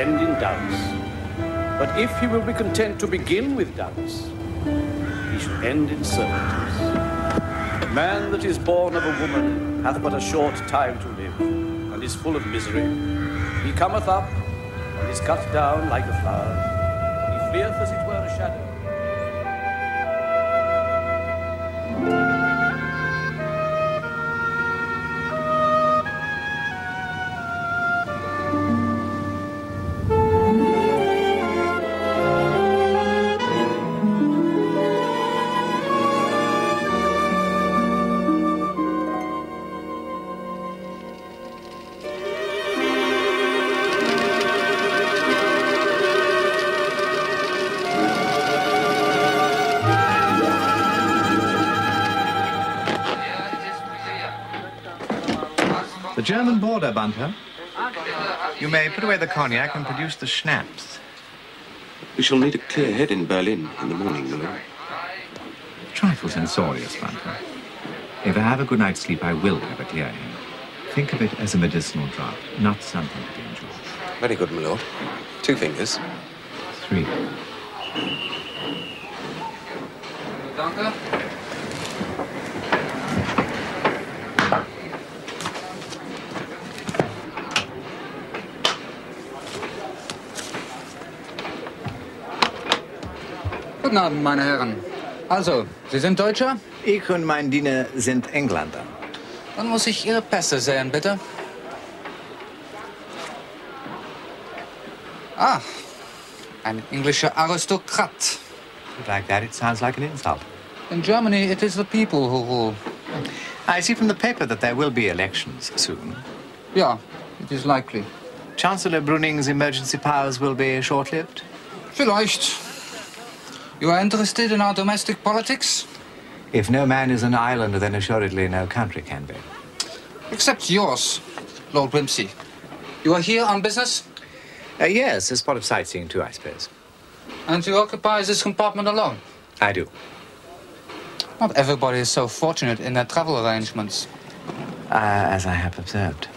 end in doubts. But if he will be content to begin with doubts, he shall end in certainties. Man that is born of a woman hath but a short time to live, and is full of misery. He cometh up, and is cut down like a flower. He fleeth as it were a shadow. The German border, Bunter. You may put away the cognac and produce the schnapps. We shall need a clear head in Berlin in the morning, my lord. Trifle censorious, Bunter. If I have a good night's sleep, I will have a clear head. Think of it as a medicinal draught, not something to be enjoyed. Very good, my lord. 2 fingers. 3. Danke. Guten Abend, meine Herren. Also, Sie sind Deutscher? Ich und mein Diener sind Engländer. Dann muss ich Ihre Pässe sehen, bitte. Ah, ein englischer Aristokrat. Like that, it sounds like an insult. In Germany, it is the people who rule. I see from the paper that there will be elections soon. Ja, it is likely. Chancellor Bruning's emergency powers will be short-lived? Vielleicht. You are interested in our domestic politics? If no man is an island, then assuredly no country can be. Except yours, Lord Wimsey. You are here on business? Yes, as part of sightseeing too, I suppose. And you occupy this compartment alone? I do. Not everybody is so fortunate in their travel arrangements. As I have observed.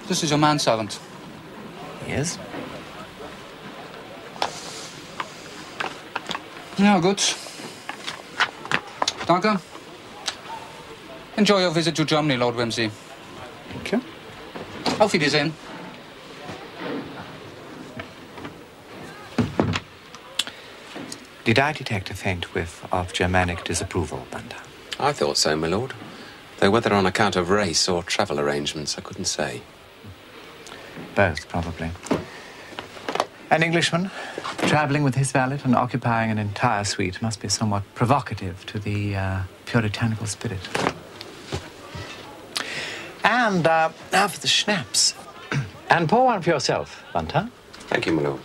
This is your manservant. Yes? Ja, gut. Danke. Enjoy your visit to Germany, Lord Wimsey. Thank you. Auf Wiedersehen. Did I detect a faint whiff of Germanic disapproval, Bunter? I thought so, my lord. Though whether on account of race or travel arrangements, I couldn't say. Both, probably. An Englishman, traveling with his valet and occupying an entire suite must be somewhat provocative to the puritanical spirit. And now for the schnapps. And pour one for yourself, Bunter. Thank you, my lord.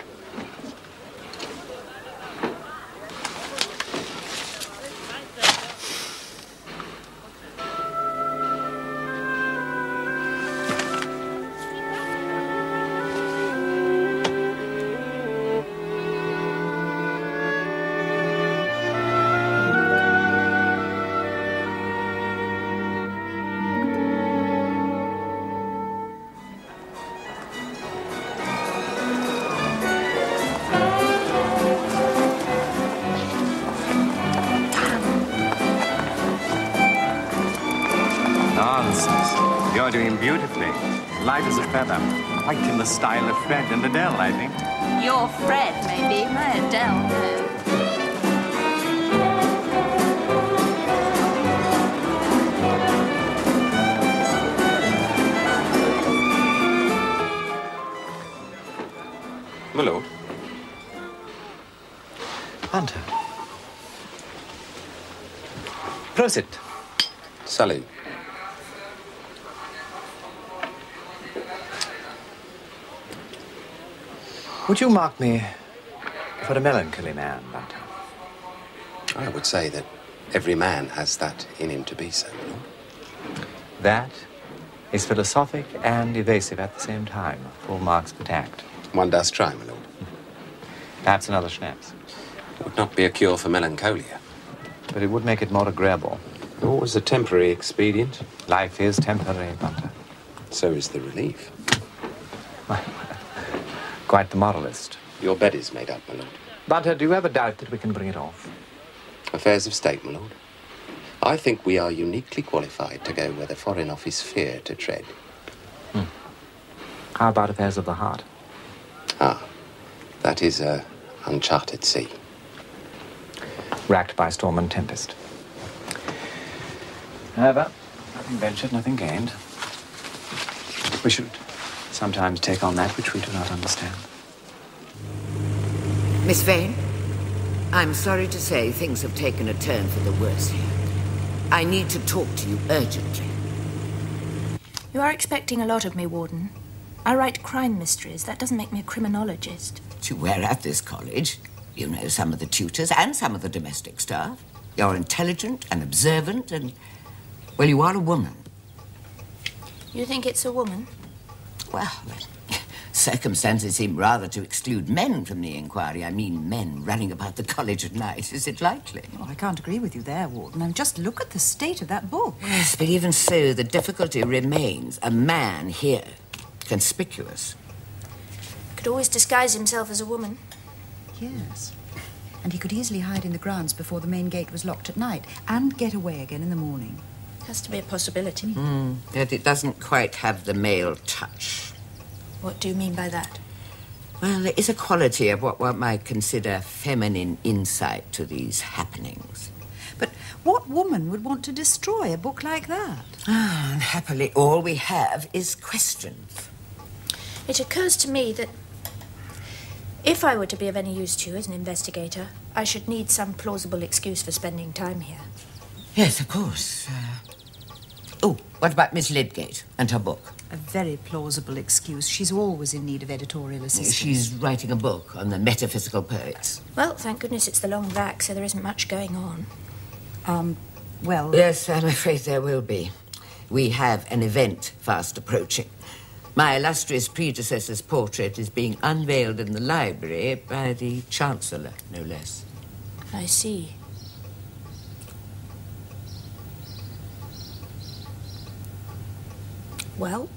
You're doing beautifully. Light as a feather. Quite in the style of Fred and Adele, I think. Your Fred, maybe. My Adele, no. My lord. Hunter. Prosit. Salute. Would you mark me for a melancholy man, Bunter? I would say that every man has that in him to be so, my lord. That is philosophic and evasive at the same time. Full marks for tact. One does try, my lord. Perhaps another schnapps. It would not be a cure for melancholia. But it would make it more agreeable. Always a temporary expedient. Life is temporary, Bunter. So is the relief. Quite the moralist. Your bed is made up, my lord. But do you ever doubt that we can bring it off? Affairs of state, my lord. I think we are uniquely qualified to go where the Foreign Office fear to tread. How about affairs of the heart? Ah, that is a uncharted sea. Racked by storm and tempest. However, nothing ventured, nothing gained. We should sometimes take on that which we do not understand. Miss Vane, I'm sorry to say things have taken a turn for the worse here. I need to talk to you urgently. You are expecting a lot of me, Warden. I write crime mysteries. That doesn't make me a criminologist. You were at this college. You know some of the tutors and some of the domestic staff. You're intelligent and observant and, well, you are a woman. You think it's a woman? Well, circumstances seem rather to exclude men from the inquiry. I mean, men running about the college at night. Is it likely? Oh, I can't agree with you there, Warden. And just look at the state of that book. Yes, but even so, the difficulty remains. A man here, conspicuous. Could always disguise himself as a woman. Yes. And he could easily hide in the grounds before the main gate was locked at night and get away again in the morning. Has to be a possibility. Yet it doesn't quite have the male touch. What do you mean by that? Well, there is a quality of what one might consider feminine insight to these happenings. But what woman would want to destroy a book like that? Unhappily, all we have is questions. It occurs to me that if I were to be of any use to you as an investigator, I should need some plausible excuse for spending time here. Yes, of course. Oh, what about Miss Lydgate and her book? A very plausible excuse. She's always in need of editorial assistance. She's writing a book on the metaphysical poets. Well, thank goodness it's the long vac, so there isn't much going on. Well... Yes, I'm afraid there will be. We have an event fast approaching. My illustrious predecessor's portrait is being unveiled in the library by the Chancellor, no less. I see. Well,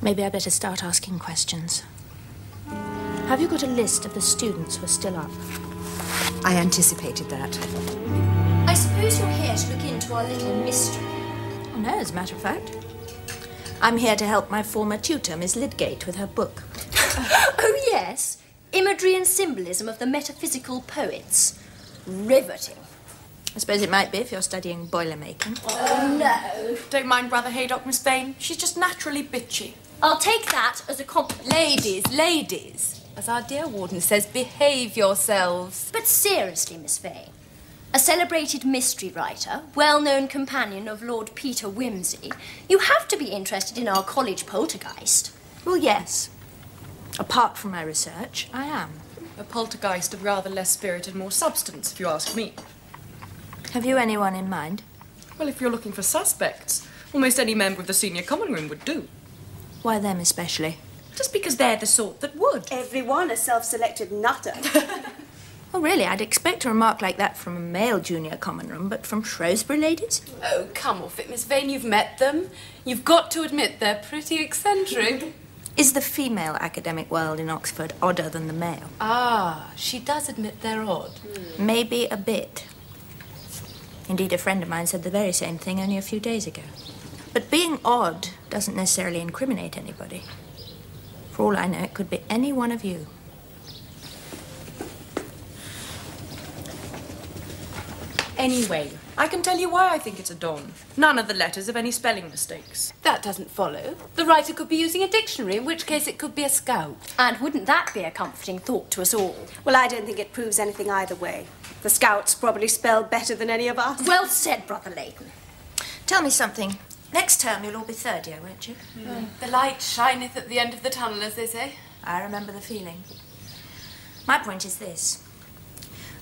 maybe I better start asking questions. Have you got a list of the students who are still up? I anticipated that. I suppose you're here to look into our little mystery. Oh, no, as a matter of fact. I'm here to help my former tutor, Miss Lydgate, with her book. Oh, yes. Imagery and symbolism of the metaphysical poets. Riveting. I suppose it might be if you're studying boiler making. Oh, no. Don't mind Brother Haydock, Miss Vane. She's just naturally bitchy. I'll take that as a compliment. Ladies. As our dear Warden says, behave yourselves. But seriously, Miss Vane, a celebrated mystery writer, well-known companion of Lord Peter Wimsey, you have to be interested in our college poltergeist. Well, yes. Apart from my research, I am. A poltergeist of rather less spirit and more substance, if you ask me. Have you anyone in mind? Well, if you're looking for suspects, almost any member of the senior common room would do. Why them especially? Just because they're the sort that would. Everyone a self-selected nutter. Oh, really? I'd expect a remark like that from a male junior common room, but from Shrewsbury ladies? Oh, come off it, Miss Vane. You've met them. You've got to admit they're pretty eccentric. Is the female academic world in Oxford odder than the male? Ah, she does admit they're odd. Maybe a bit. Indeed, a friend of mine said the very same thing only a few days ago. But being odd doesn't necessarily incriminate anybody. For all I know, it could be any one of you. Anyway, I can tell you why I think it's a Don. None of the letters have any spelling mistakes. That doesn't follow. The writer could be using a dictionary, in which case it could be a scout. And wouldn't that be a comforting thought to us all? Well, I don't think it proves anything either way. The scouts probably spell better than any of us. Well said, Brother Leighton. Tell me something. Next term you'll all be third year, won't you? The light shineth at the end of the tunnel, as they say. I remember the feeling. My point is this.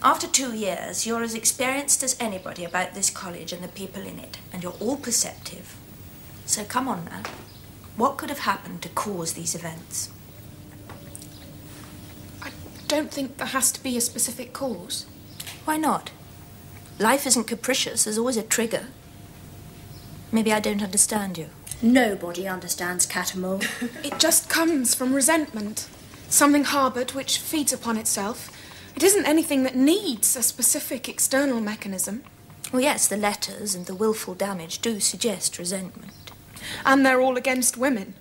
After 2 years, you're as experienced as anybody about this college and the people in it, and you're all perceptive. So come on now. What could have happened to cause these events? I don't think there has to be a specific cause. Why not? Life isn't capricious. There's always a trigger. Maybe I don't understand you. Nobody understands Catamole. It just comes from resentment. Something harboured which feeds upon itself. It isn't anything that needs a specific external mechanism. Well, yes, the letters and the willful damage do suggest resentment. And they're all against women.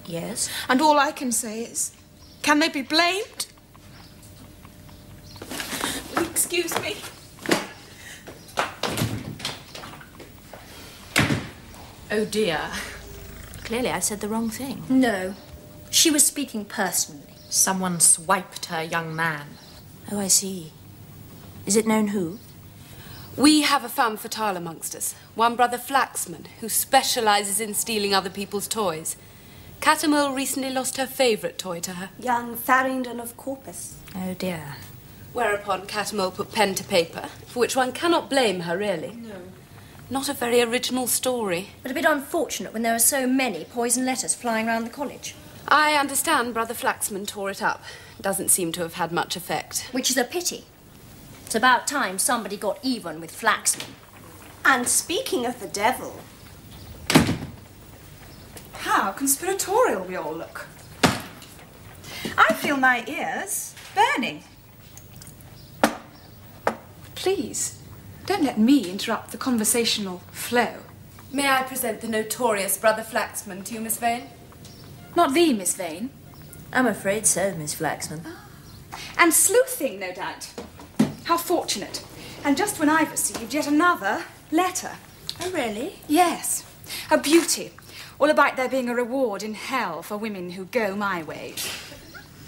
Yes. And all I can say is, can they be blamed? Excuse me. Oh, dear. Clearly I said the wrong thing. No. She was speaking personally. Someone swiped her young man. Oh, I see. Is it known who? We have a femme fatale amongst us. One brother Flaxman, who specialises in stealing other people's toys. Catamole recently lost her favourite toy to her. Young Farringdon of Corpus. Oh, dear. Whereupon Catamole put pen to paper, for which one cannot blame her, really. No. Not a very original story. But a bit unfortunate when there are so many poison letters flying around the college. I understand Brother Flaxman tore it up. Doesn't seem to have had much effect. Which is a pity. It's about time somebody got even with Flaxman. And speaking of the devil... How conspiratorial we all look. I feel my ears burning. Please, don't let me interrupt the conversational flow. May I present the notorious Brother Flaxman to you, Miss Vane? Not the Miss Vane. I'm afraid so, Miss Flaxman. And sleuthing, no doubt. How fortunate. And just when I've received yet another letter. Oh, really? Yes. A beauty. All about there being a reward in hell for women who go my way.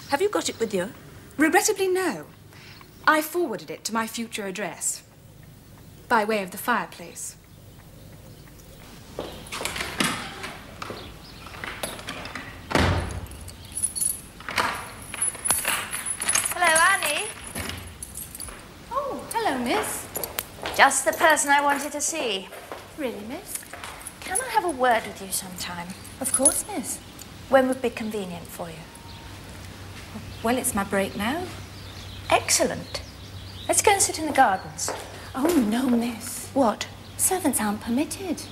Have you got it with you? Regrettably, no. I forwarded it to my future address. By way of the fireplace. Hello, Annie. Oh, hello, miss. Just the person I wanted to see. Really, miss? Can I have a word with you sometime? Of course, miss. When would be convenient for you? Well, it's my break now. Excellent. Let's go and sit in the gardens. Oh, no, miss. What? Servants aren't permitted.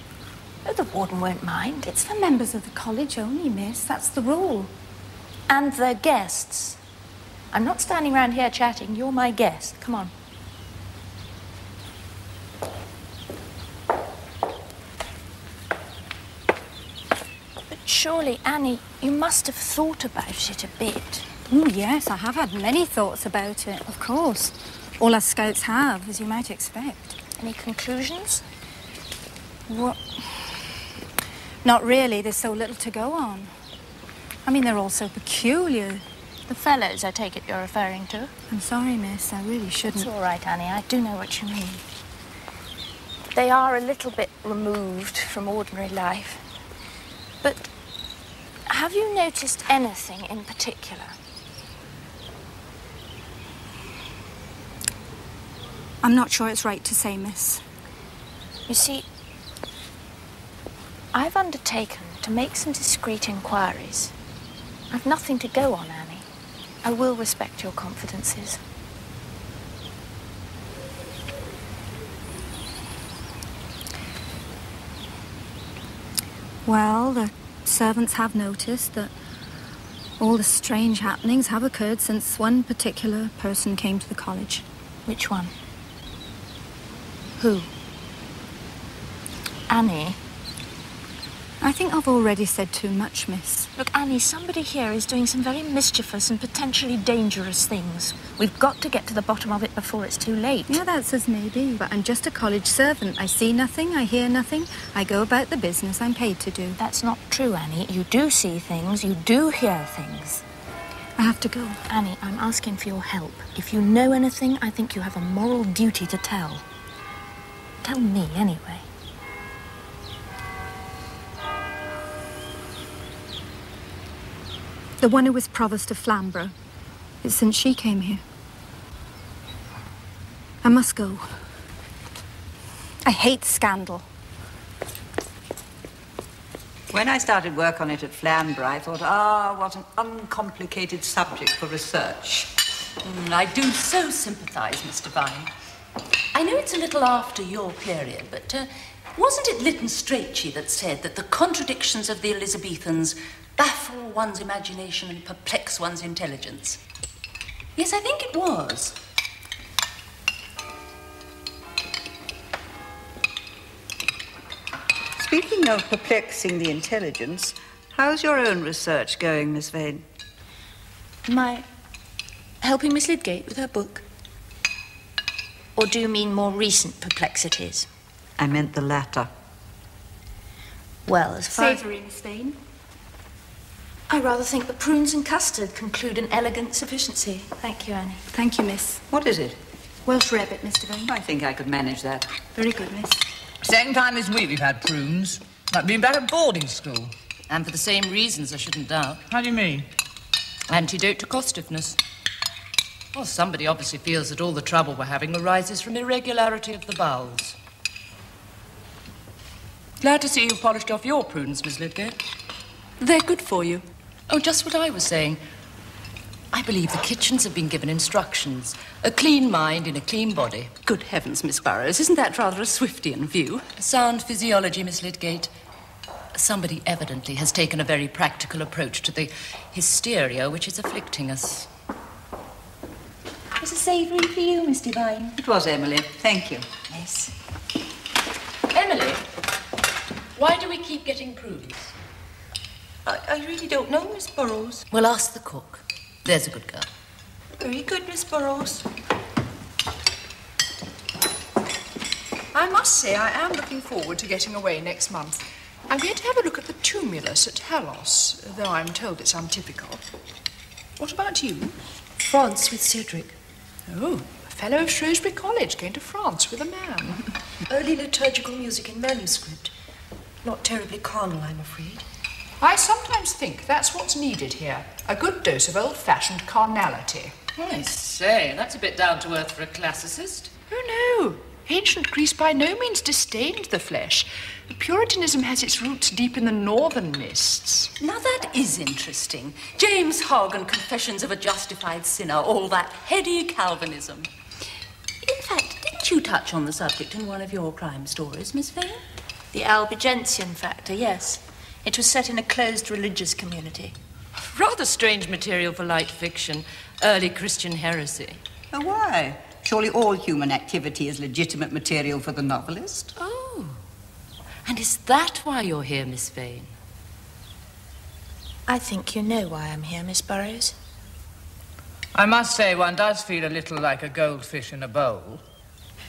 Oh, the warden won't mind. It's for members of the college only, miss. That's the rule. And the guests. I'm not standing around here chatting. You're my guest. Come on. But surely, Annie, you must have thought about it a bit. Oh, yes, I have had many thoughts about it, of course. All us scouts have, as you might expect. Any conclusions? What? Not really. There's so little to go on. I mean, they're all so peculiar. The fellows, I take it you're referring to? I'm sorry, miss. I really shouldn't. It's all right, Annie. I do know what you mean. They are a little bit removed from ordinary life. But have you noticed anything in particular? I'm not sure it's right to say, miss. You see, I've undertaken to make some discreet inquiries. I've nothing to go on, Annie. I will respect your confidences. Well, the servants have noticed that all the strange happenings have occurred since one particular person came to the college. Which one? Who? Annie? I think I've already said too much, miss. Look, Annie, somebody here is doing some very mischievous and potentially dangerous things. We've got to get to the bottom of it before it's too late. Yeah, that's as may be. But I'm just a college servant. I see nothing, I hear nothing. I go about the business I'm paid to do. That's not true, Annie. You do see things, you do hear things. I have to go. Annie, I'm asking for your help. If you know anything, I think you have a moral duty to tell. Tell me, anyway. The one who was provost of Flamborough. It's since she came here. I must go. I hate scandal. When I started work on it at Flamborough, I thought, what an uncomplicated subject for research. I do so sympathise, Mr. Vine. I know it's a little after your period, but Wasn't it Lytton Strachey that said that the contradictions of the Elizabethans baffle one's imagination and perplex one's intelligence? Yes, I think it was. Speaking of perplexing the intelligence, how's your own research going, Miss Vane? My helping Miss Lydgate with her book? Or do you mean more recent perplexities? I meant the latter. Well, as far Savoury, Miss Vane. I rather think the prunes and custard conclude an elegant sufficiency. Thank you, Annie. Thank you, miss. What is it? Welsh rabbit, Mr. Vane. I think I could manage that. Very good, miss. Second time this week we've had prunes. Like being back at boarding school. And for the same reasons, I shouldn't doubt. How do you mean? Antidote to costiveness. Well, somebody obviously feels that all the trouble we're having arises from irregularity of the bowels. Glad to see you polished off your prunes, Miss Lydgate. They're good for you. Oh, just what I was saying. I believe the kitchens have been given instructions. A clean mind in a clean body. Good heavens, Miss Burrows, isn't that rather a Swiftian view? Sound physiology, Miss Lydgate. Somebody evidently has taken a very practical approach to the hysteria which is afflicting us. Was a savoury for you, Miss Devine? It was, Emily. Thank you. Yes. Emily, why do we keep getting prunes? I really don't know, Miss Burrows. Well, ask the cook. There's a good girl. Very good, Miss Burrows. I must say I am looking forward to getting away next month. I'm going to have a look at the tumulus at Halos, though I'm told it's untypical. What about you? France with Cedric. Oh, a fellow of Shrewsbury College going to France with a man. Early liturgical music in manuscript. Not terribly carnal, I'm afraid. I sometimes think that's what's needed here. A good dose of old-fashioned carnality. I say, that's a bit down to earth for a classicist. Oh, no. Ancient Greece by no means disdained the flesh. Puritanism has its roots deep in the northern mists. Now that is interesting. James Hogg and Confessions of a Justified Sinner, all that heady Calvinism. In fact, didn't you touch on the subject in one of your crime stories, Miss Vane? The Albigensian factor, yes. It was set in a closed religious community. Rather strange material for light fiction. Early Christian heresy. Oh, why? Surely all human activity is legitimate material for the novelist. Oh. And is that why you're here, Miss Vane? I think you know why I'm here, Miss Burrows. I must say one does feel a little like a goldfish in a bowl.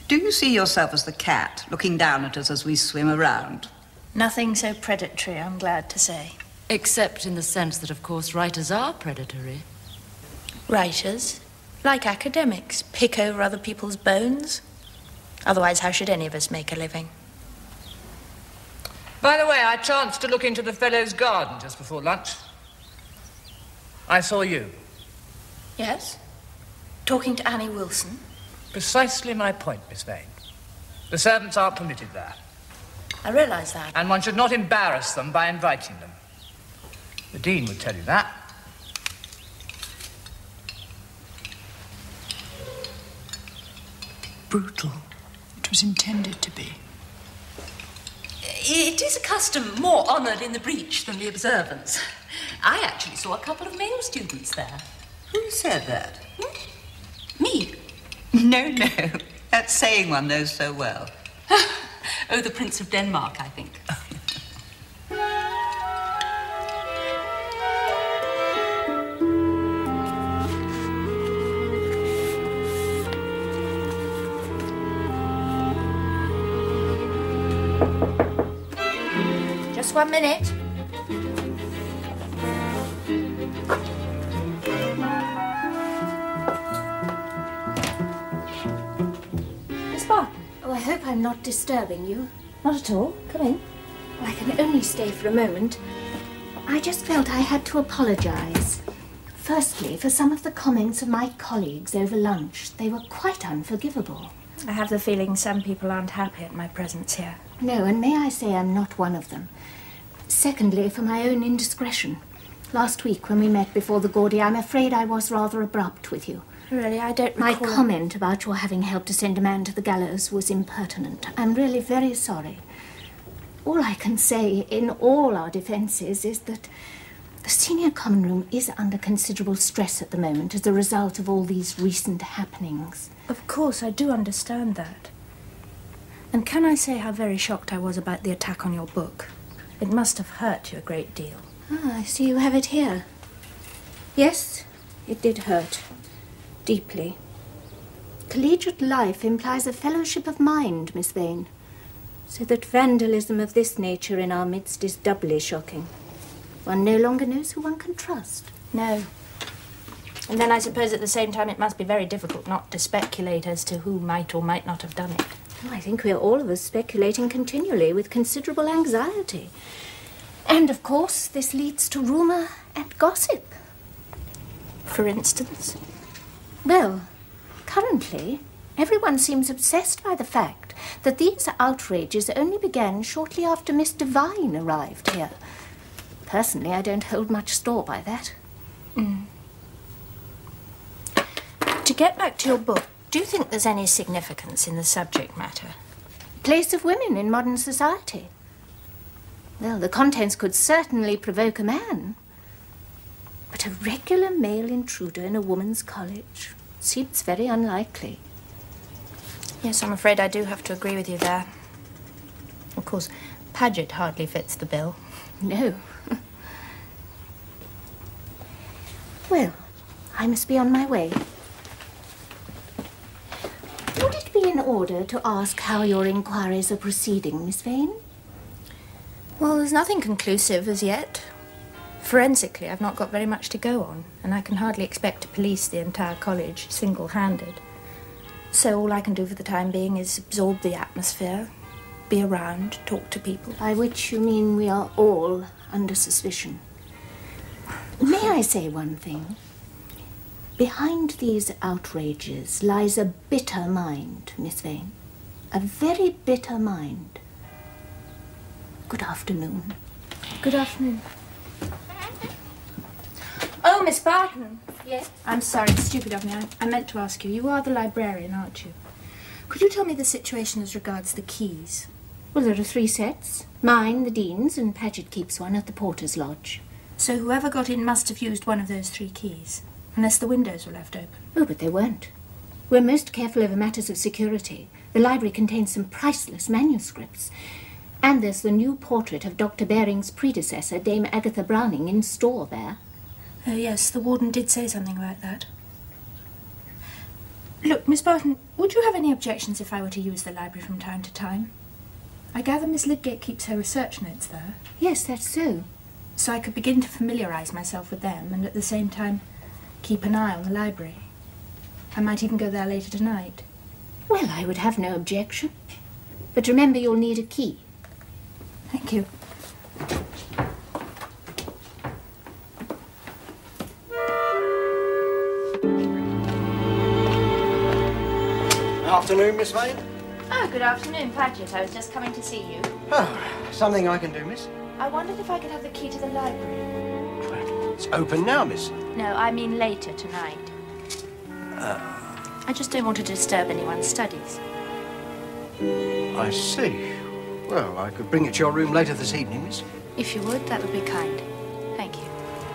Do you see yourself as the cat, looking down at us as we swim around? Nothing so predatory, I'm glad to say. Except in the sense that, of course, writers are predatory. Writers, like academics, pick over other people's bones. Otherwise, how should any of us make a living? By the way, I chanced to look into the fellow's garden just before lunch. I saw you. Yes? Talking to Annie Wilson? Precisely my point, Miss Vane. The servants aren't permitted there. I realise that. And one should not embarrass them by inviting them. The Dean would tell you that. Brutal. It was intended to be. It is a custom more honoured in the breach than the observance. I actually saw a couple of male students there. Who said that? Me. No. That's saying one knows so well. Oh, the Prince of Denmark, I think. Just 1 minute. Miss Barton. Oh, I hope I'm not disturbing you. Not at all. Come in. Well, I can only stay for a moment. I just felt I had to apologise. Firstly, for some of the comments of my colleagues over lunch. They were quite unforgivable. I have the feeling some people aren't happy at my presence here. No, and may I say I'm not one of them. Secondly, for my own indiscretion. Last week when we met before the Gaudy, I'm afraid I was rather abrupt with you. Really, I don't My recall... comment about your having helped to send a man to the gallows was impertinent. I'm really very sorry. All I can say in all our defences is that the senior common room is under considerable stress at the moment as a result of all these recent happenings. Of course, I do understand that. And can I say how very shocked I was about the attack on your book? It must have hurt you a great deal. Ah, I see you have it here. Yes, it did hurt. Deeply. Collegiate life implies a fellowship of mind, Miss Vane. So that vandalism of this nature in our midst is doubly shocking. One no longer knows who one can trust. No. And then I suppose at the same time it must be very difficult not to speculate as to who might or might not have done it. Oh, I think we're all of us speculating continually with considerable anxiety. And, of course, this leads to rumour and gossip. For instance? Well, currently, everyone seems obsessed by the fact that these outrages only began shortly after Miss Devine arrived here. Personally, I don't hold much store by that. To get back to your book, do you think there's any significance in the subject matter? Place of women in modern society. Well, the contents could certainly provoke a man. But a regular male intruder in a woman's college seems very unlikely. Yes, I'm afraid I do have to agree with you there. Of course, Paget hardly fits the bill. No. Well, I must be on my way. Would it be in order to ask how your inquiries are proceeding, Miss Vane? Well, there's nothing conclusive as yet. Forensically, I've not got very much to go on, and I can hardly expect to police the entire college single-handed. So all I can do for the time being is absorb the atmosphere, be around, talk to people. By which you mean we are all under suspicion. May I say one thing? Behind these outrages lies a bitter mind, Miss Vane. A very bitter mind. Good afternoon. Good afternoon. Oh, Miss Barton. Yes? I'm sorry, it's stupid of me. I meant to ask you. You are the librarian, aren't you? Could you tell me the situation as regards the keys? Well, there are 3 sets. Mine, the Dean's, and Paget keeps one at the Porter's Lodge. So whoever got in must have used one of those 3 keys, unless the windows were left open. Oh, but they weren't. We're most careful over matters of security. The library contains some priceless manuscripts. And there's the new portrait of Dr. Baring's predecessor, Dame Agatha Browning, in store there. Oh, yes, the warden did say something about that. Look, Miss Barton, would you have any objections if I were to use the library from time to time? I gather Miss Lydgate keeps her research notes there. Yes, that's so. So I could begin to familiarise myself with them and at the same time keep an eye on the library. I might even go there later tonight. Well, I would have no objection. But remember, you'll need a key. Thank you. Afternoon, Miss Vane. Oh, good afternoon, Paget. I was just coming to see you. Oh, something I can do, miss? I wondered if I could have the key to the library. It's open now, miss. No, I mean later tonight. I just don't want to disturb anyone's studies. I see. Well, I could bring it to your room later this evening, miss. If you would, that would be kind. Thank you.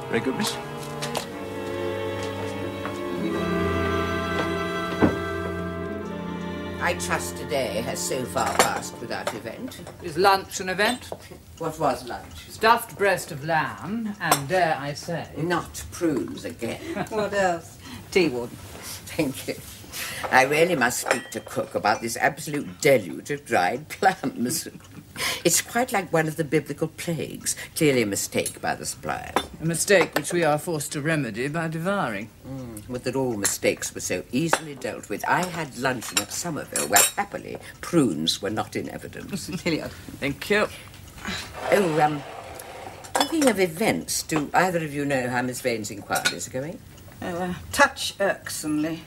Very good, miss. I trust today has so far passed without event. Is lunch an event? What was lunch? Stuffed breast of lamb, and dare I say... Not prunes again. What else? Tea, Warden. Thank you. I really must speak to cook about this absolute deluge of dried plums. It's quite like one of the biblical plagues. Clearly a mistake by the suppliers. A mistake which we are forced to remedy by devouring. Would that all mistakes were so easily dealt with. I had luncheon at Somerville, where happily prunes were not in evidence. Hilliard. Thank you. Oh, talking of events, do either of you know how Miss Vane's inquiries are going? Oh, touch irksomely.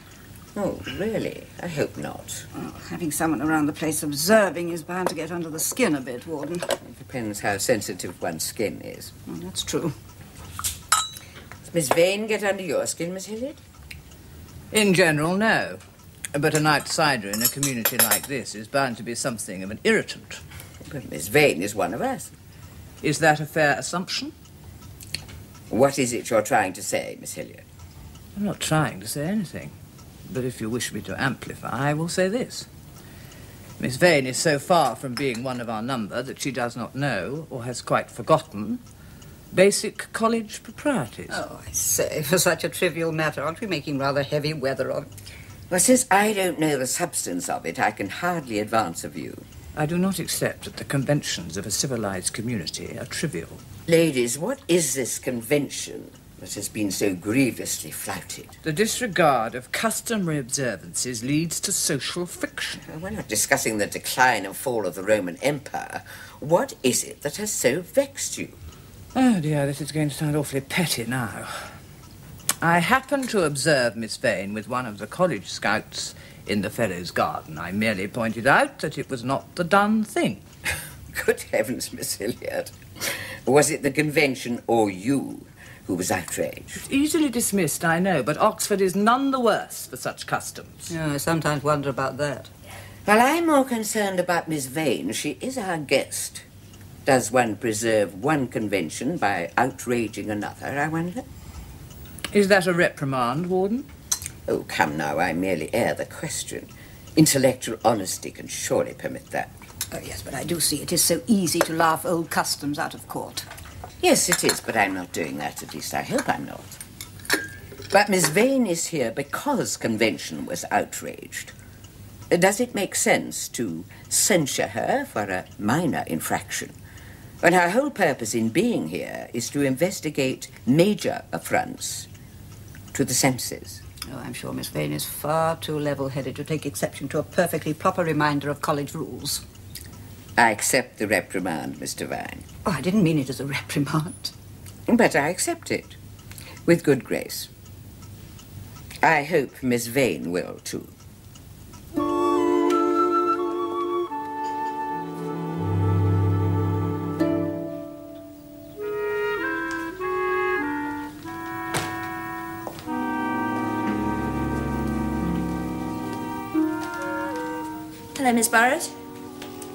Oh, really? I hope not. Oh, having someone around the place observing is bound to get under the skin a bit, Warden. It depends how sensitive one's skin is. Oh, that's true. Does Miss Vane get under your skin, Miss Hilliard? In general, no. But an outsider in a community like this is bound to be something of an irritant. But Miss Vane is one of us. Is that a fair assumption? What is it you're trying to say, Miss Hilliard? I'm not trying to say anything. But if you wish me to amplify, I will say this. Miss Vane is so far from being one of our number that she does not know, or has quite forgotten, basic college proprieties. Oh, I say, for such a trivial matter, aren't we making rather heavy weather of it? Well, since I don't know the substance of it, I can hardly advance a view. I do not accept that the conventions of a civilized community are trivial. Ladies, what is this convention that has been so grievously flouted? The disregard of customary observances leads to social friction. We're not discussing the decline and fall of the Roman Empire. What is it that has so vexed you? Oh, dear, this is going to sound awfully petty now. I happened to observe Miss Vane with one of the college scouts in the Fellows' Garden. I merely pointed out that it was not the done thing. Good heavens, Miss Hilliard. Was it the convention or you who was outraged? It's easily dismissed, I know, but Oxford is none the worse for such customs. Yeah, I sometimes wonder about that. Well, I'm more concerned about Miss Vane. She is our guest. Does one preserve one convention by outraging another, I wonder? Is that a reprimand, Warden? Oh, come now, I merely air the question. Intellectual honesty can surely permit that. Oh, yes, but I do see it is so easy to laugh old customs out of court. Yes, it is, but I'm not doing that. At least I hope I'm not. But Miss Vane is here because convention was outraged. Does it make sense to censure her for a minor infraction when her whole purpose in being here is to investigate major affronts to the senses? Oh, I'm sure Miss Vane is far too level-headed to take exception to a perfectly proper reminder of college rules. I accept the reprimand, Mr. Vine. Oh, I didn't mean it as a reprimand. But I accept it with good grace. I hope Miss Vane will, too. Hello, Miss Burrows.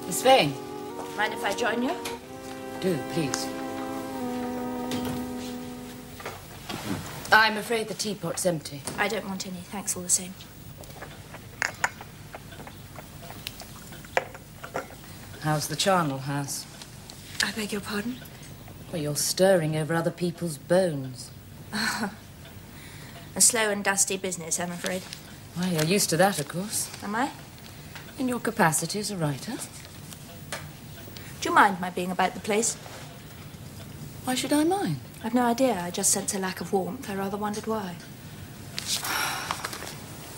Miss Vane. Mind if I join you? Do, please. I'm afraid the teapot's empty. I don't want any, thanks all the same. How's the charnel house? I beg your pardon? Well, you're stirring over other people's bones. A slow and dusty business, I'm afraid. Well, you're used to that, of course. Am I? In your capacity as a writer. Do you mind my being about the place? Why should I mind? I've no idea. I just sense a lack of warmth. I rather wondered why.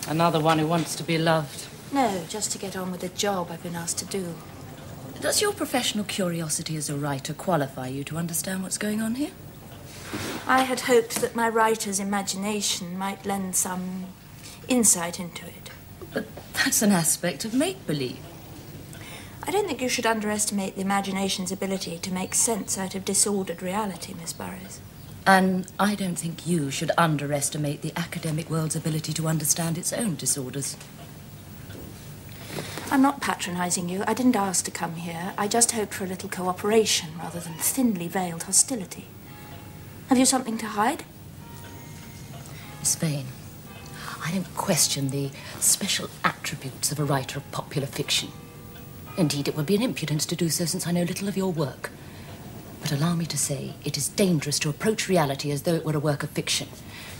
Another one who wants to be loved. No, just to get on with the job I've been asked to do. Does your professional curiosity as a writer qualify you to understand what's going on here? I had hoped that my writer's imagination might lend some insight into it. But that's an aspect of make-believe. I don't think you should underestimate the imagination's ability to make sense out of disordered reality, Miss Burrows. And I don't think you should underestimate the academic world's ability to understand its own disorders. I'm not patronising you. I didn't ask to come here. I just hoped for a little cooperation rather than thinly veiled hostility. Have you something to hide? Miss Vane, I don't question the special attributes of a writer of popular fiction. Indeed, it would be an impudence to do so, since I know little of your work. But allow me to say, it is dangerous to approach reality as though it were a work of fiction.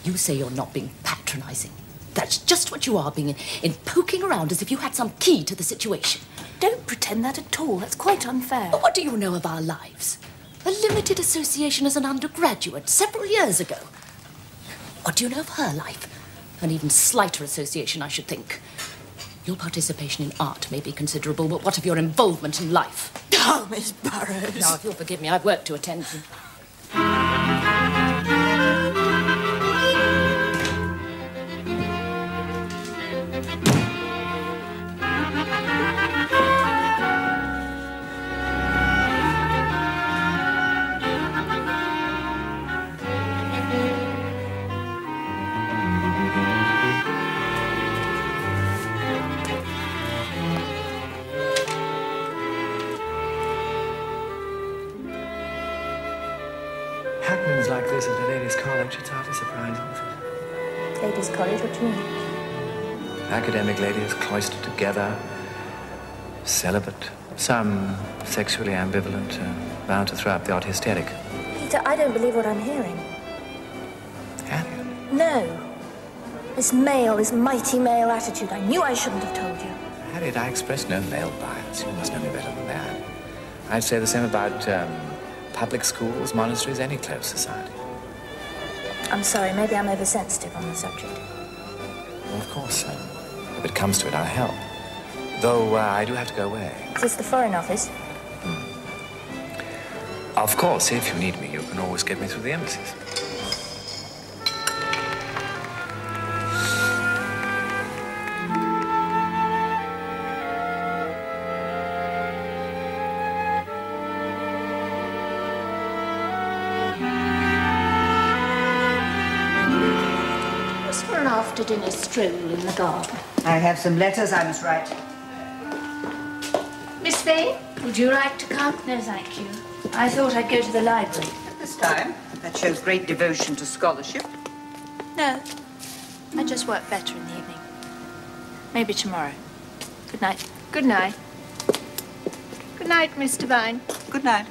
You say you're not being patronising. That's just what you are, being in poking around as if you had some key to the situation. Don't pretend that at all. That's quite unfair. But what do you know of our lives? A limited association as an undergraduate several years ago. What do you know of her life? An even slighter association, I should think. Your participation in art may be considerable, but what of your involvement in life? Oh, Miss Burrows. Now, if you'll forgive me, I've work to attend to. things like this at a ladies' college, it's hardly surprising, is it? Ladies' college, what do you mean? Academic ladies cloistered together, celibate, some sexually ambivalent, bound to throw up the odd hysteric. Peter, I don't believe what I'm hearing. Have you? No. This mighty male attitude, I knew I shouldn't have told you. Harriet, I express no male bias. You must know me better than that. I'd say the same about public schools, monasteries, any closed society. I'm sorry, maybe I'm oversensitive on the subject. Well, of course, if it comes to it, I'll help. Though I do have to go away. Is this the Foreign Office? Of course, if you need me, you can always get me through the embassies. What's for an after-dinner stroll in the garden? I have some letters I must write. Miss Vane, would you like to come? No, thank you. I thought I'd go to the library. At this time, that shows great devotion to scholarship. No. I just work better in the evening. Maybe tomorrow. Good night. Good night. Good night, Mr. Vine. Good night.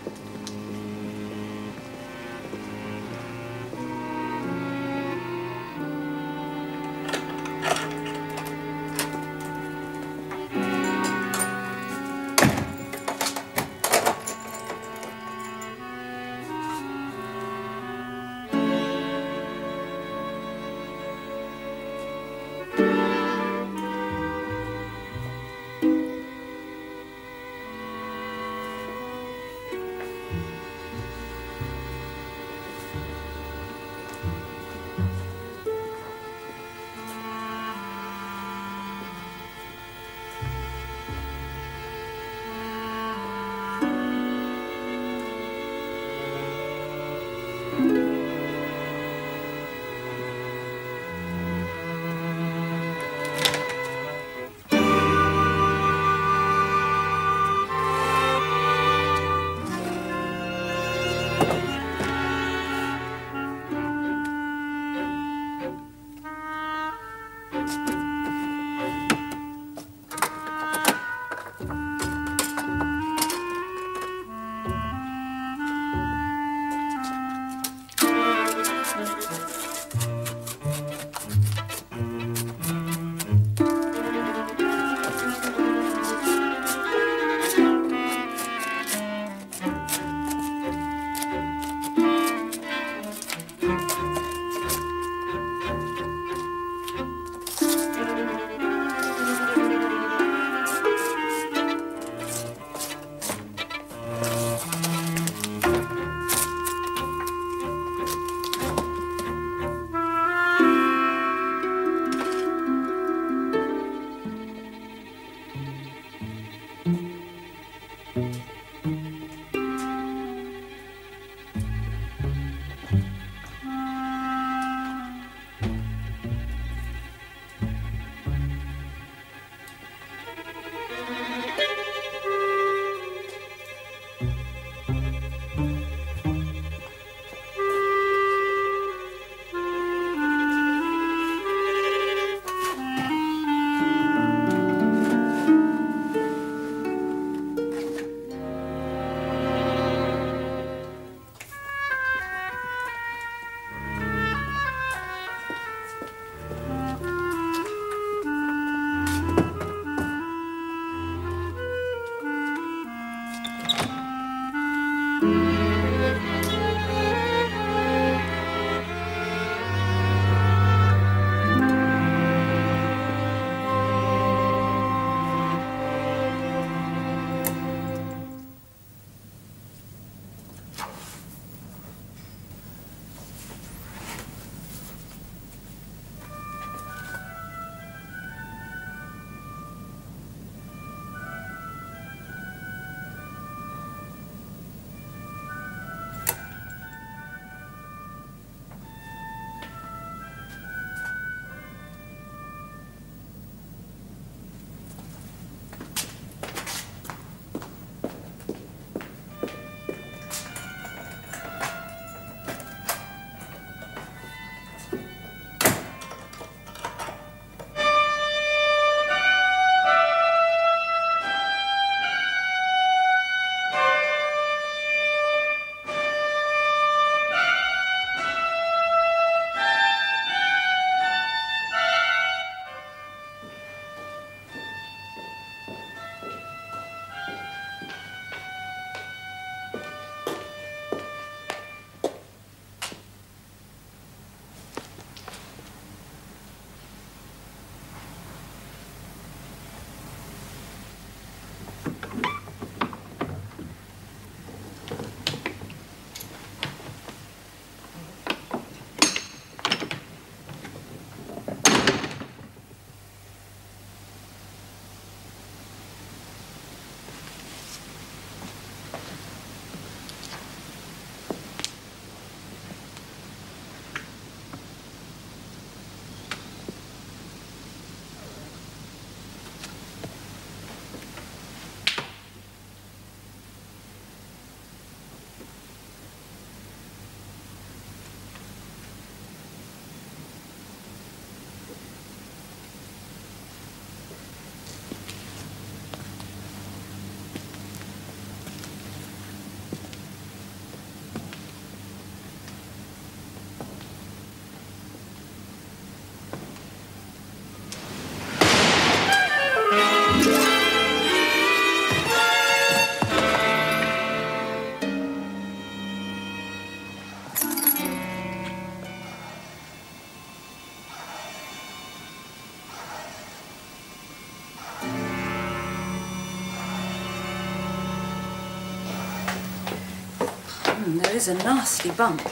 There is a nasty bump.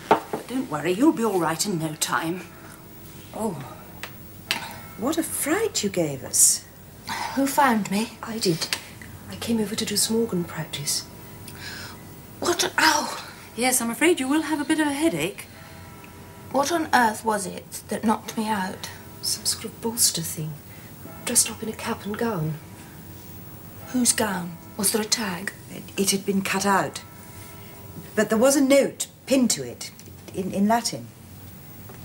But don't worry, you'll be all right in no time. Oh, what a fright you gave us. Who found me? I did. I came over to do some organ practice. What? Ow! Yes, I'm afraid you will have a bit of a headache. What on earth was it that knocked me out? Some sort of bolster thing. Dressed up in a cap and gown. Whose gown? Was there a tag? It had been cut out. But there was a note pinned to it, in Latin.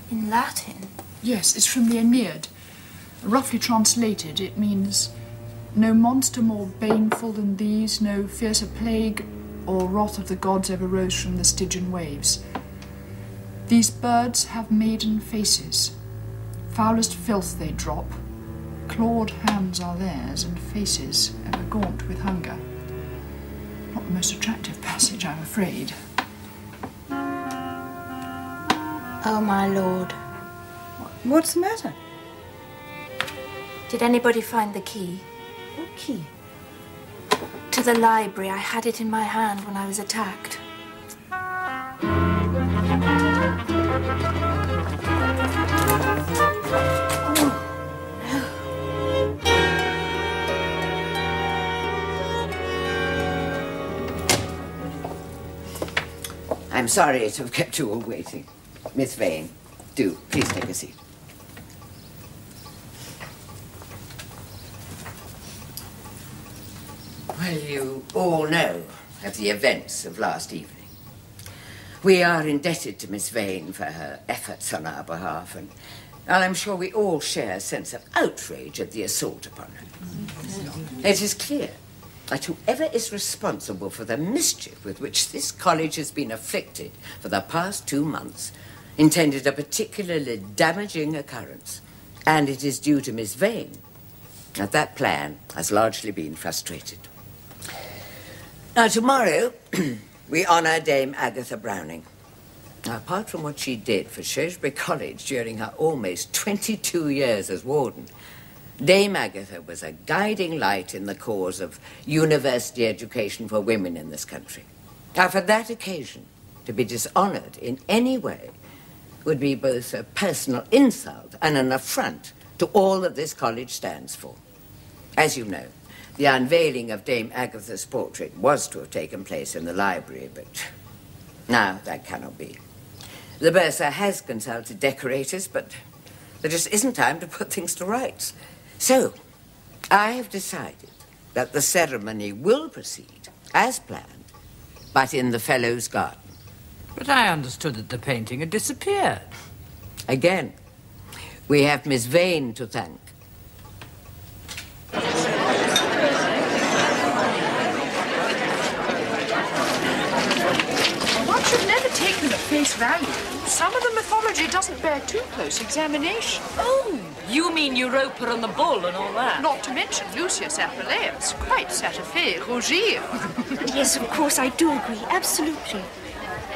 In Latin? Yes, it's from the Aeneid. Roughly translated, it means, "No monster more baneful than these, no fiercer plague or wrath of the gods ever rose from the Stygian waves. These birds have maiden faces. Foulest filth they drop. Clawed hands are theirs, and faces ever gaunt with hunger." Not the most attractive passage, I'm afraid. Oh, my lord. What's the matter? Did anybody find the key? What key? To the library. I had it in my hand when I was attacked. I'm sorry to have kept you all waiting. Miss Vane, do please take a seat. Well, you all know of the events of last evening. We are indebted to Miss Vane for her efforts on our behalf, and I'm sure we all share a sense of outrage at the assault upon her. It is clear that whoever is responsible for the mischief with which this college has been afflicted for the past 2 months intended a particularly damaging occurrence, and it is due to Miss Vane that that plan has largely been frustrated. Now, tomorrow, we honour Dame Agatha Browning. Now, apart from what she did for Shrewsbury College during her almost 22 years as warden, Dame Agatha was a guiding light in the cause of university education for women in this country. Now, for that occasion, to be dishonoured in any way would be both a personal insult and an affront to all that this college stands for. As you know, the unveiling of Dame Agatha's portrait was to have taken place in the library, but now that cannot be. The bursar has consulted decorators, but there just isn't time to put things to rights. So, I have decided that the ceremony will proceed as planned, but in the Fellows' Garden. But I understood that the painting had disappeared. Again, we have Miss Vane to thank. One should never take them at face value. Some of the mythology doesn't bear too close examination. Oh, you mean Europa and the bull and all that? Not to mention Lucius Apuleius, quite Satyr, Rogier. Yes, of course, I do agree, absolutely.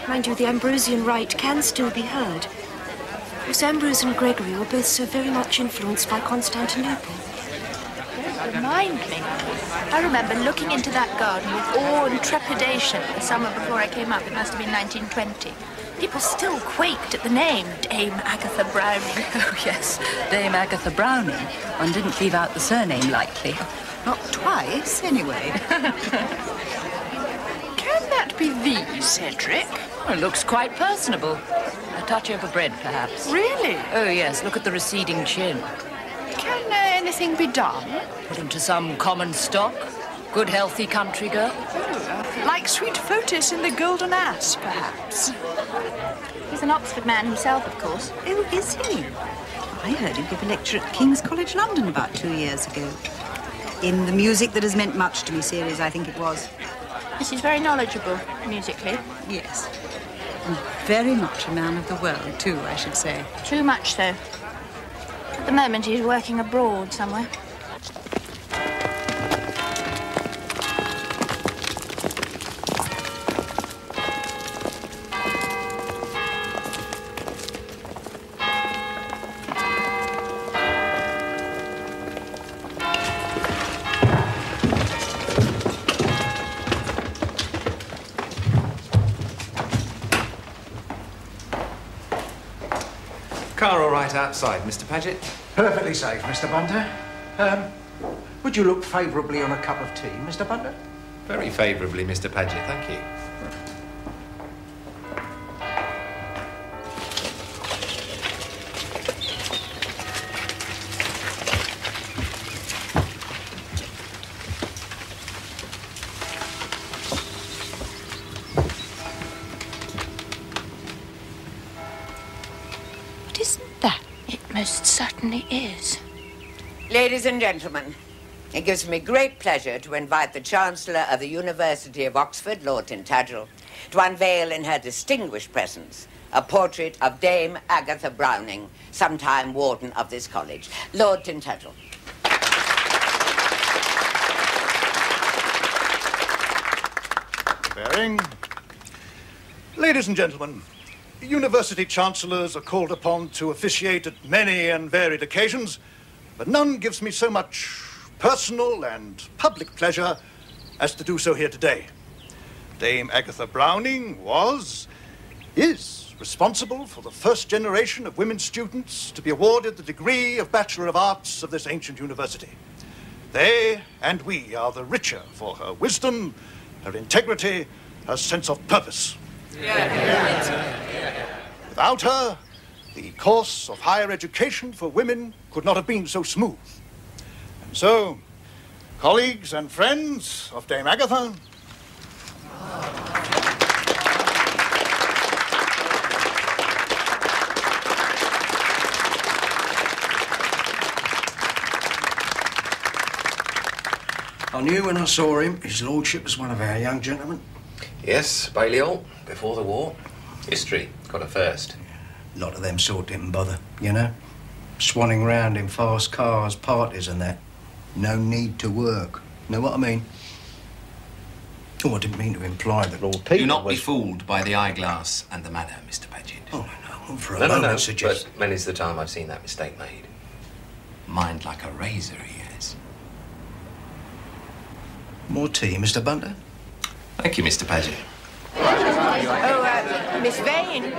Mind you, the Ambrosian rite can still be heard. Because Ambrose and Gregory were both so very much influenced by Constantinople. Remind me. I remember looking into that garden with awe and trepidation the summer before I came up. It must have been 1920. People still quaked at the name, Dame Agatha Browning. Oh, yes, Dame Agatha Browning. One didn't leave out the surname lightly. Not twice, anyway. Can that be thee, Cedric? Oh, it looks quite personable. A touch overbred, perhaps. Really? Oh, yes, look at the receding chin. Can anything be done? Put him to some common stock. Good, healthy country girl. Oh, like sweet Fotis in the Golden Ass, perhaps. He's an Oxford man himself, of course. Oh, is he? I heard him give a lecture at King's College London about 2 years ago. In the Music That Has Meant Much to Me series, I think it was. Yes, he's very knowledgeable, musically. Yes. And very much a man of the world, too, I should say. Too much so. At the moment, he's working abroad somewhere. right outside, Mr. Paget? Perfectly safe, Mr. Bunter. Would you look favourably on a cup of tea, Mr. Bunter? Very favourably, Mr. Paget, thank you. But isn't that? It most certainly is. Ladies and gentlemen, it gives me great pleasure to invite the Chancellor of the University of Oxford, Lord Tintagel, to unveil in her distinguished presence a portrait of Dame Agatha Browning, sometime warden of this college. Lord Tintagel. Bearing. Ladies and gentlemen, university chancellors are called upon to officiate at many and varied occasions, but none gives me so much personal and public pleasure as to do so here today. Dame Agatha Browning is responsible for the first generation of women students to be awarded the degree of Bachelor of Arts of this ancient university. They and we are the richer for her wisdom, her integrity, her sense of purpose. Without her, the course of higher education for women could not have been so smooth. And so, colleagues and friends of Dame Agatha, I knew when I saw him, his lordship was one of our young gentlemen. Yes, Balliol, before the war. History got a first. A lot of them sort didn't bother, you know? Swanning round in fast cars, parties and that. No need to work. Know what I mean? Oh, I didn't mean to imply that Lord Peter Do not be was... fooled by the eyeglass and the manner, Mr. Paget. Oh, no, for a moment suggest... But many's the time I've seen that mistake made. Mind like a razor, he has. More tea, Mr. Bunter? Thank you, Mr. Paget. Oh, Miss Vane.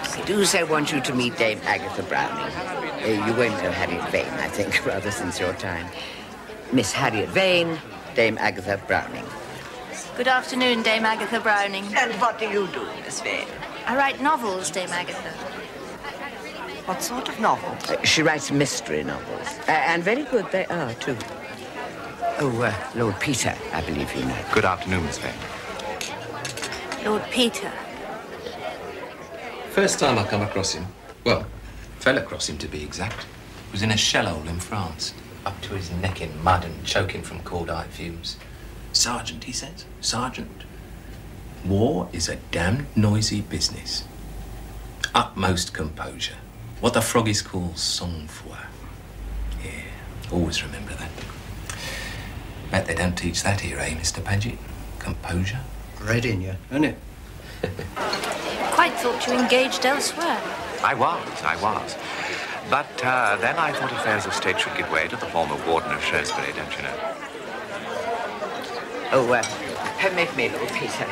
I do so want you to meet Dame Agatha Browning. You won't know Harriet Vane, I think, rather since your time. Miss Harriet Vane, Dame Agatha Browning. Good afternoon, Dame Agatha Browning. And what do you do, Miss Vane? I write novels, Dame Agatha. What sort of novels? She writes mystery novels. And very good they are, too. Oh, Lord Peter, I believe you know. Good afternoon, Miss Vane. Lord Peter. First time I come across him, well, fell across him to be exact, was in a shell-hole in France, up to his neck in mud and choking from cordite fumes. Sergeant, he says, Sergeant. War is a damned noisy business. Utmost composure. What the froggies call sang-froid. Yeah, always remember that. Bet they don't teach that here, eh, Mr. Paget? Composure? Red in you, isn't it? Quite thought you engaged elsewhere. I was. But then I thought affairs of state should give way to the former warden of Shrewsbury, don't you know? Oh, permit me, Lord Peter.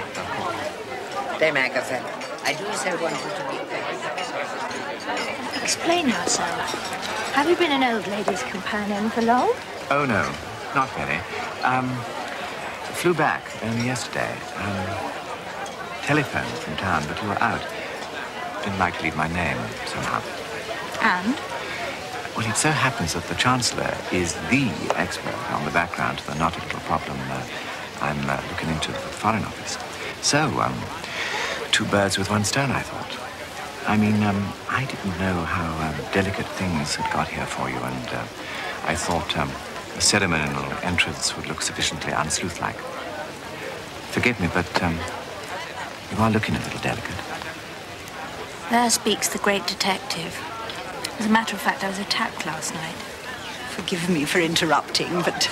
Dame Agatha, I do so want you to meet them. Explain yourself. Have you been an old lady's companion for long? Oh, no, not very. Flew back only yesterday. Telephoned from town, but you were out. Didn't like to leave my name, somehow. And? Well, it so happens that the Chancellor is the expert on the background to the knotty little problem I'm looking into at the Foreign Office. So, two birds with one stone, I thought. I mean, I didn't know how delicate things had got here for you, and I thought a ceremonial entrance would look sufficiently unsleuth-like. Forgive me, but you are looking a little delicate. There speaks the great detective. As a matter of fact, I was attacked last night. Forgive me for interrupting, but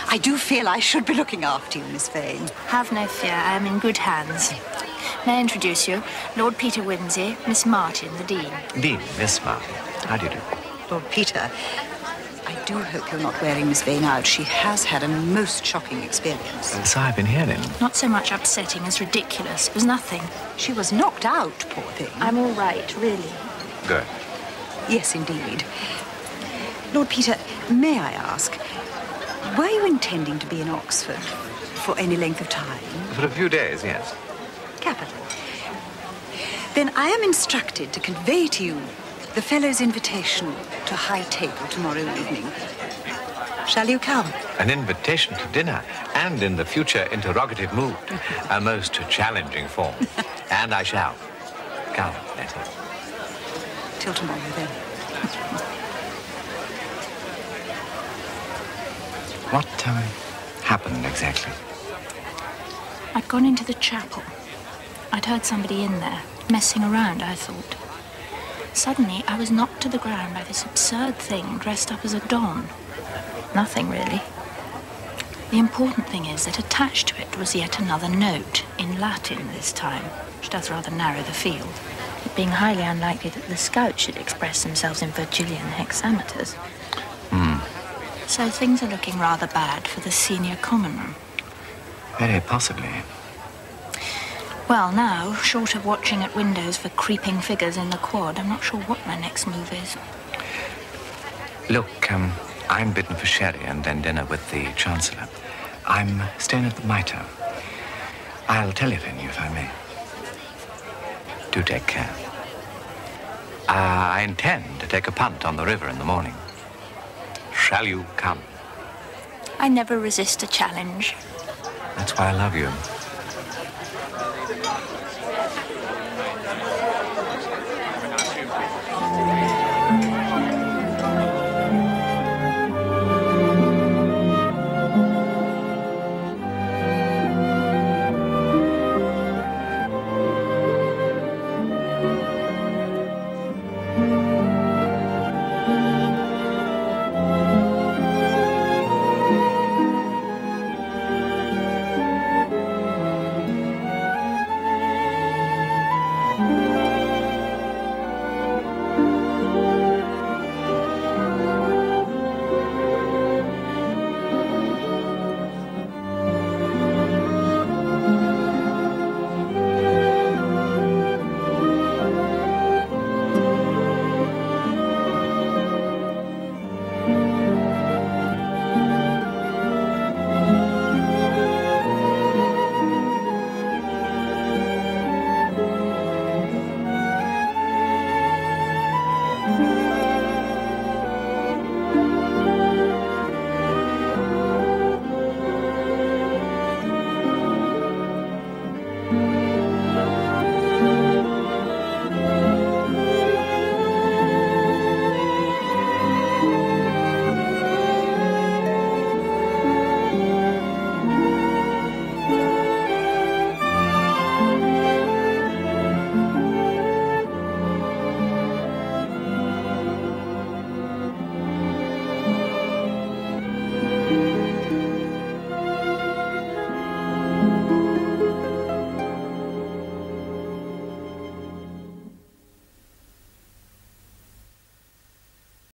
I do feel I should be looking after you, Miss Vane. Have no fear, I am in good hands. May I introduce you? Lord Peter Wimsey, Miss Martin, the Dean. Dean, Miss Martin. How do you do? Lord Peter, I do hope you're not wearing Miss Vane out. She has had a most shocking experience. So I've been hearing. Not so much upsetting as ridiculous. It was nothing. She was knocked out, poor thing. I'm all right, really. Good. Yes, indeed. Lord Peter, may I ask, were you intending to be in Oxford for any length of time? For a few days, yes. Capital. Then I am instructed to convey to you the Fellows' invitation to high table tomorrow evening. Shall you come? An invitation to dinner, and in the future interrogative mood. A most challenging form. And I shall. Come, Letty. Till tomorrow, then. What happened exactly? I'd gone into the chapel. I'd heard somebody in there, messing around, I thought. Suddenly, I was knocked to the ground by this absurd thing dressed up as a don. Nothing, really. The important thing is that attached to it was yet another note, in Latin this time, which does rather narrow the field, it being highly unlikely that the scouts should express themselves in Virgilian hexameters. So things are looking rather bad for the senior common room. Very possibly. Well, now, short of watching at windows for creeping figures in the quad, I'm not sure what my next move is. Look, I'm bidden for sherry and then dinner with the Chancellor. I'm staying at the Mitre. I'll telephone you if I may. Do take care. I intend to take a punt on the river in the morning. Shall you come? I never resist a challenge. That's why I love you.